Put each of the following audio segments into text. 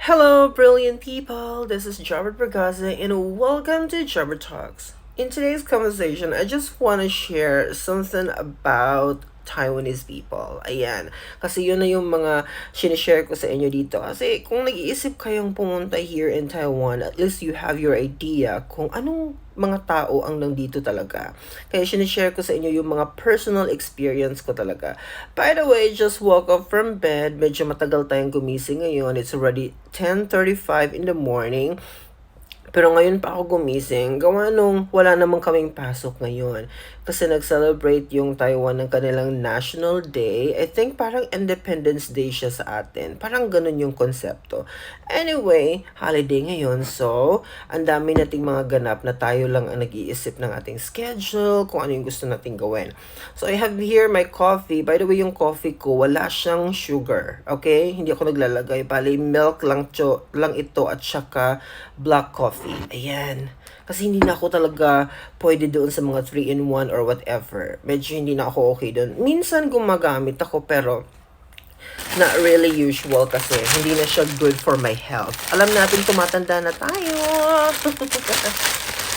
Hello, brilliant people. This is Jobber Bragaza, and welcome to Jobber Talks. In today's conversation, I just want to share something about Taiwanese people. Ayan. Kasi yun na yung mga sinishare ko sa inyo dito. Kasi kung nag-iisip kayong pumunta here in Taiwan, at least you have your idea kung anong mga tao ang nandito talaga. Kaya sinishare ko sa inyo yung mga personal experience ko talaga. By the way, just woke up from bed. Medyo matagal tayong gumising ngayon. It's already 10:35 in the morning. Pero ngayon pa ako gumising, gawa nung wala namang kaming pasok ngayon. Kasi nag-celebrate yung Taiwan ng kanilang National Day. I think parang Independence Day siya sa atin. Parang ganun yung konsepto. Anyway, holiday ngayon. So, ang dami nating mga ganap na tayo lang ang nag-iisip ng ating schedule, kung ano yung gusto nating gawin. So, I have here my coffee. By the way, yung coffee ko, wala siyang sugar. Okay? Hindi ako naglalagay. Bali, milk lang ito at saka black coffee. Ayan. Kasi hindi na ako talaga pwede doon sa mga 3-in-1 or whatever. Medyo hindi na ako okay doon. Minsan gumagamit ako pero not really usual kasi hindi na siya good for my health. Alam natin tumatanda na tayo.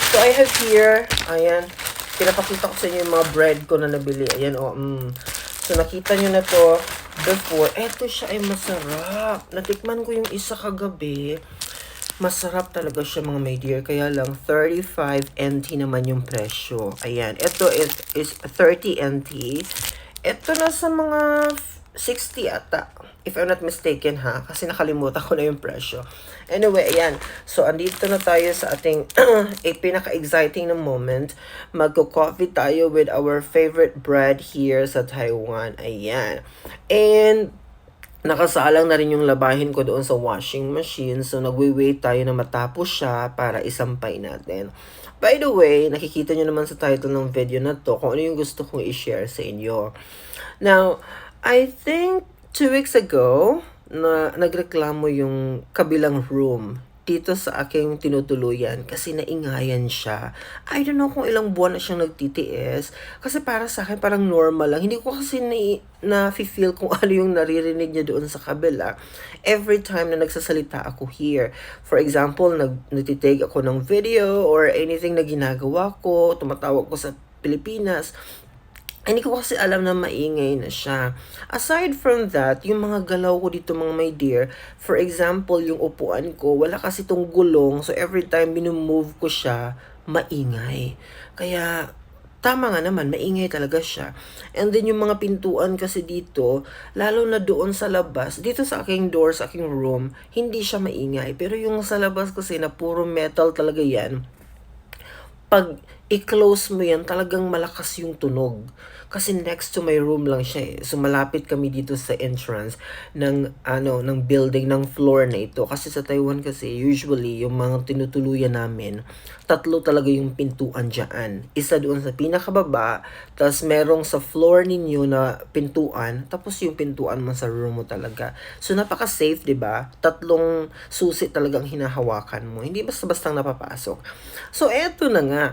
So I have here, ayan, pinapakita ko sa inyo yung mga bread ko na nabili. Ayan, So nakita nyo na to before. Eto siya ay masarap. Natikman ko yung isa kagabi. Masarap talaga siya mga my dear. Kaya lang 35 NT naman yung presyo. Ayan. Ito is 30 NT. Ito na sa mga 60 ata. If I'm not mistaken ha. Kasi nakalimutan ko na yung presyo. Anyway, ayan. So, andito na tayo sa ating pinaka-exciting na moment. Magko-coffee tayo with our favorite bread here sa Taiwan. Ayan. And nakasalang na rin yung labahin ko doon sa washing machine. So, nagwe-wait tayo na matapos siya para isampay natin. By the way, nakikita nyo naman sa title ng video na to kung ano yung gusto kong i-share sa inyo. Now, I think 2 weeks ago, na nagreklamo yung kabilang room dito sa aking tinutuluyan kasi naingayan siya. I don't know kung ilang buwan na siyang nagtitiis kasi para sa akin parang normal lang. Hindi ko kasi na-feel kung ano yung naririnig niya doon sa kabila every time na nagsasalita ako here. For example, nagtitake ako ng video or anything na ginagawa ko, tumatawag ko sa Pilipinas. Hindi ko kasi alam na maingay na siya. Aside from that, yung mga galaw ko dito mga my dear, for example, yung upuan ko, wala kasi tong gulong. So, every time minumove ko siya, maingay. Kaya, tama nga naman, maingay talaga siya. And then, yung mga pintuan kasi dito, lalo na doon sa labas, dito sa aking door, sa aking room, hindi siya maingay. Pero yung sa labas kasi na puro metal talaga yan, pag i-close mo yan, talagang malakas yung tunog. Kasi next to my room lang siya eh. So malapit kami dito sa entrance ng building, ng floor na ito. Kasi sa Taiwan kasi usually yung mga tinutuluyan namin, tatlo talaga yung pintuan dyan. Isa doon sa pinakababa, tapos merong sa floor ninyo na pintuan, tapos yung pintuan mo sa room mo talaga. So napaka-safe, 'di ba? Tatlong susi talagang hinahawakan mo. Hindi basta-bastang napapasok. So eto na nga.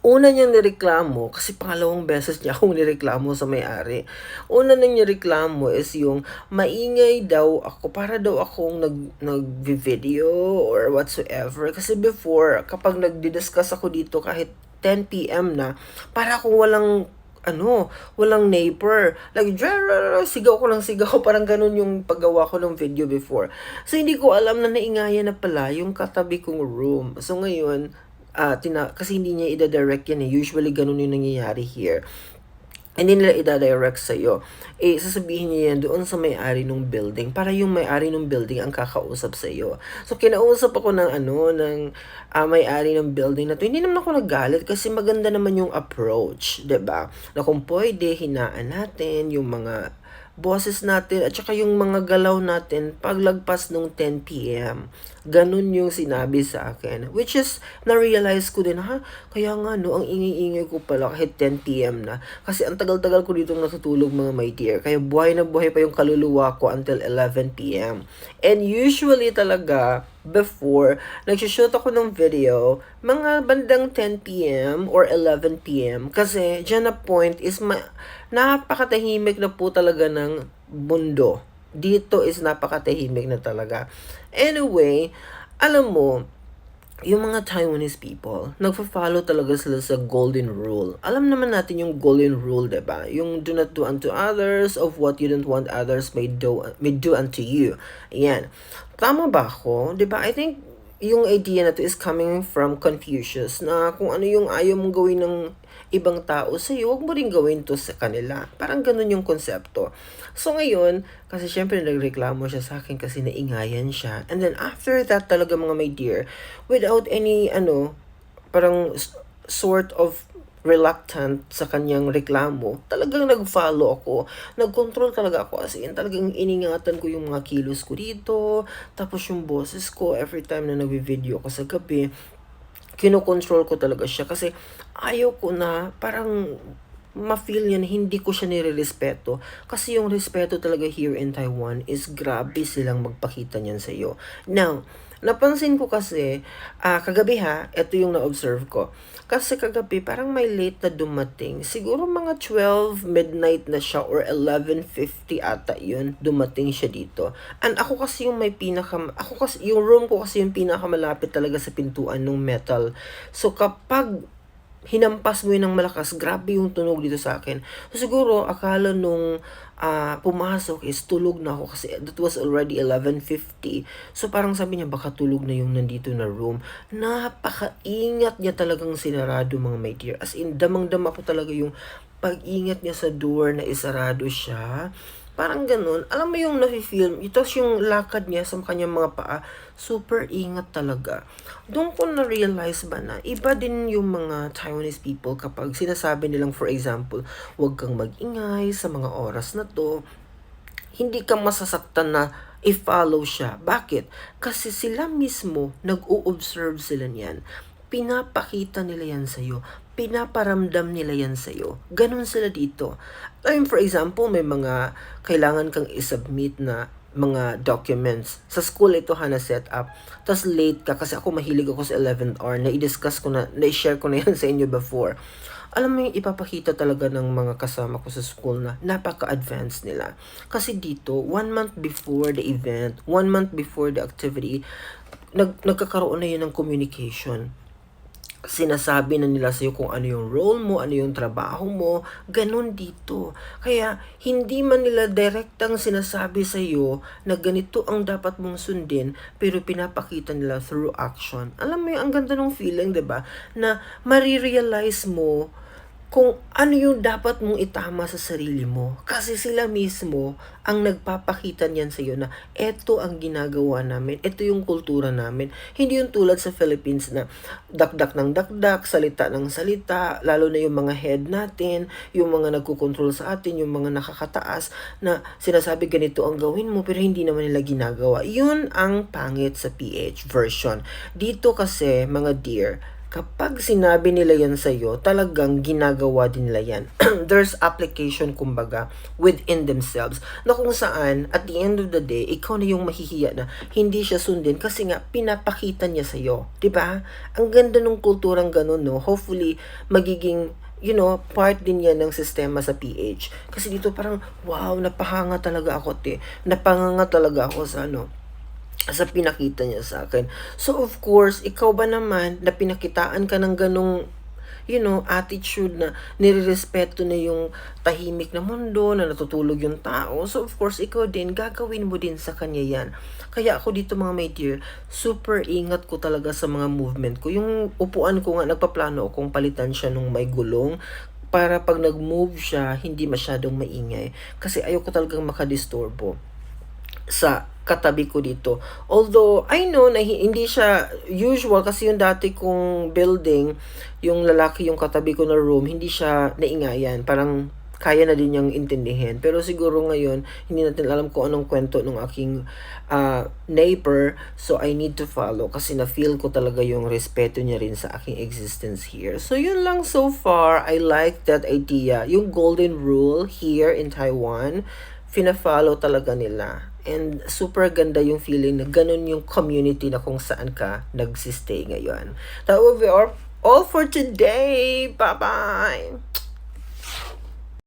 Una niyang nireklamo, kasi pangalawang beses niya akong nireklamo sa may-ari. Una nang nireklamo is yung maingay daw ako, para daw akong nag-video or whatsoever. Kasi before, kapag nagdi-discuss ako dito kahit 10 PM na, para akong walang neighbor. Like, sigaw ko lang sigaw. Parang ganun yung paggawa ko ng video before. So, hindi ko alam na naingayan na pala yung katabi kong room. So, ngayon, kasi hindi niya ida-direct yan eh. Usually, ganun yung nangyayari here. Hindi nila ida-direct sa'yo. Sasabihin niya yan doon sa may-ari ng building para yung may-ari ng building ang kakausap sa'yo. So, kinausap ako ng may-ari ng building na to. Hindi naman ako nagalit kasi maganda naman yung approach, 'di ba? Na kung pwede, hinaan natin yung mga boses natin at saka yung mga galaw natin paglagpas ng 10 PM. Ganun yung sinabi sa akin. Which is, na-realize ko din, kaya nga no, ang ingay-ingay ko pala kahit 10 PM na. Kasi ang tagal-tagal ko dito natutulog mga my dear. Kaya buhay na buhay pa yung kaluluwa ko until 11 PM. And usually talaga, before, nag-shoot ako ng video, mga bandang 10 PM or 11 PM. Kasi, dyan na point is napakatahimik na po talaga ng mundo. Dito is napakatahimik na talaga. Anyway, alam mo, yung mga Taiwanese people, nagfa-follow talaga sila sa golden rule. Alam naman natin yung golden rule, 'di ba? Yung do not do unto others of what you don't want others may do unto you. Ayan. Tama ba ako? 'Di ba? I think yung idea na to is coming from Confucius na kung ano yung ayaw mong gawin ng ibang tao sa iyo, huwag mo rin gawin to sa kanila. Parang ganun yung konsepto. So ngayon, kasi syempre nagreklamo siya sa akin kasi naingayan siya. And then after that talaga mga my dear, without any parang sort of reluctant sa kanyang reklamo, talagang nag-follow ako. Nag-control talaga ako. As in, talagang iningatan ko yung mga kilos ko dito. Tapos yung boses ko, every time na nag-video ko sa gabi, kinokontrol ko talaga siya kasi ayaw ko na parang ma-feel niya na hindi ko siya nire-respeto. Kasi yung respeto talaga here in Taiwan is grabe silang magpakita niyan sa iyo. Now, napansin ko kasi, kagabi ito yung na-observe ko. Kasi kagabi, parang may late na dumating. Siguro mga 12 midnight na siya or 11:50 ata yun, dumating siya dito. And ako kasi yung yung room ko kasi yung pinakamalapit talaga sa pintuan ng metal. So kapag hinampas mo yun ng malakas, grabe yung tunog dito sa akin. So siguro, akala nung pumasok is tulog na ako kasi that was already 11:50. So parang sabi niya baka tulog na yung nandito na room. Napakaingat niya talagang sinarado mga my dear. As in, damang-dama ko talaga yung pag-ingat niya sa door na isarado siya. Parang ganun. Alam mo yung nafe-film. Tapos yung lakad niya sa kanyang mga paa, super ingat talaga. Doon ko na-realize ba na iba din yung mga Taiwanese people kapag sinasabi nilang, for example, huwag kang mag-ingay sa mga oras na to. Hindi ka masasaktan na i-follow siya. Bakit? Kasi sila mismo, nag-o-observe sila niyan. Pinapakita nila yan sa'yo. Pinaparamdam nila yan sa'yo. Ganon sila dito. For example, may mga kailangan kang isubmit na mga documents. Sa school ito na set up. Tapos late ka kasi ako mahilig ako sa 11th hour. Na-discuss ko na, na-share ko na yan sa inyo before. Alam mo yung ipapakita talaga ng mga kasama ko sa school na napaka-advanced nila. Kasi dito, 1 month before the event, 1 month before the activity, nagkakaroon na yun ng communication. Sinasabi na nila sa'yo kung ano yung role mo, ano yung trabaho mo, ganun dito. Kaya, hindi man nila direktang sinasabi sa'yo na ganito ang dapat mong sundin, pero pinapakita nila through action. Alam mo yung ang ganda ng feeling, 'di ba? Na marirealize mo kung ano yung dapat mong itama sa sarili mo. Kasi sila mismo ang nagpapakita niyan sa iyo na eto ang ginagawa namin, eto yung kultura namin. Hindi yung tulad sa Philippines na dakdak ng dakdak, salita ng salita, lalo na yung mga head natin, yung mga nagkukontrol sa atin, yung mga nakakataas na sinasabi ganito ang gawin mo pero hindi naman nila ginagawa. Yun ang pangit sa PH version. Dito kasi, mga dear, kapag sinabi nila yan sa'yo, talagang ginagawa din nila yan. There's application, kumbaga, within themselves, na kung saan, at the end of the day, ikaw na yung mahihiya na hindi siya sundin kasi nga, pinapakita niya sa'yo. Diba? Ang ganda ng kulturang ganun, no? Hopefully, magiging part din yan ng sistema sa PH. Kasi dito parang, wow, napahanga talaga ako, napanganga talaga ako sa pinakita niya sa akin. So, of course, ikaw ba naman, na pinakitaan ka ng ganong, attitude na nirerespeto na yung tahimik na mundo, na natutulog yung tao. So, of course, ikaw din, gagawin mo din sa kanya yan. Kaya ako dito mga my dear, super ingat ko talaga sa mga movement ko. Yung upuan ko nga, nagpaplano akong palitan siya nung may gulong para pag nag-move siya, hindi masyadong maingay. Kasi ayoko talagang makadisturbo sa katabi ko dito. Although, I know na hindi siya usual kasi yung dati kong building, yung lalaki yung katabi ko na room, hindi siya naingayan. Parang kaya na din niyang intindihin. Pero siguro ngayon, hindi natin alam kung anong kwento ng aking neighbor. So, I need to follow kasi na-feel ko talaga yung respeto niya rin sa aking existence here. So, yun lang so far. I like that idea. Yung golden rule here in Taiwan, fina-follow talaga nila. And super ganda yung feeling na ganun yung community na kung saan ka nagsistay ngayon. That will be all for today. Bye-bye!